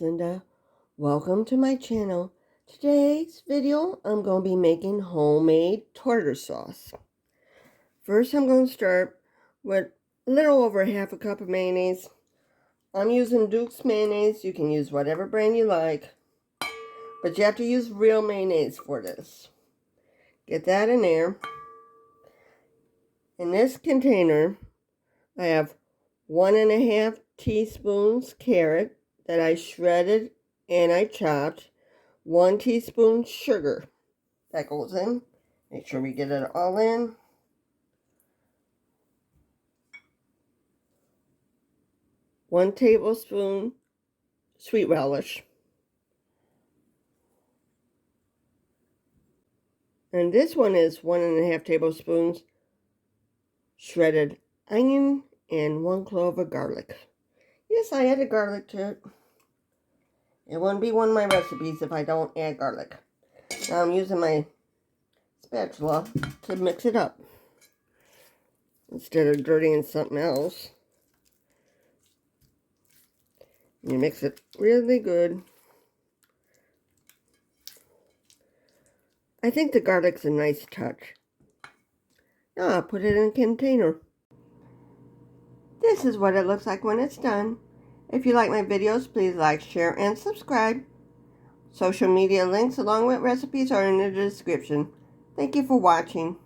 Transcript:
Linda. Welcome to my channel. Today's video, I'm going to be making homemade tartar sauce. First, I'm going to start with a little over half a cup of mayonnaise. I'm using Duke's mayonnaise. You can use whatever brand you like, but you have to use real mayonnaise for this. Get that in there. In this container, I have 1.5 teaspoons carrot that I shredded and I chopped. 1 teaspoon sugar that goes in. Make sure we get it all in. One tablespoon sweet relish. And this one is 1.5 tablespoons shredded onion and 1 clove of garlic. Yes, I added garlic to it. It wouldn't be one of my recipes if I don't add garlic. Now I'm using my spatula to mix it up instead of dirtying something else. You mix it really good. I think the garlic's a nice touch. Now I'll put it in a container. This is what it looks like when it's done. If you like my videos, please like, share, and subscribe. Social media links along with recipes are in the description. Thank you for watching.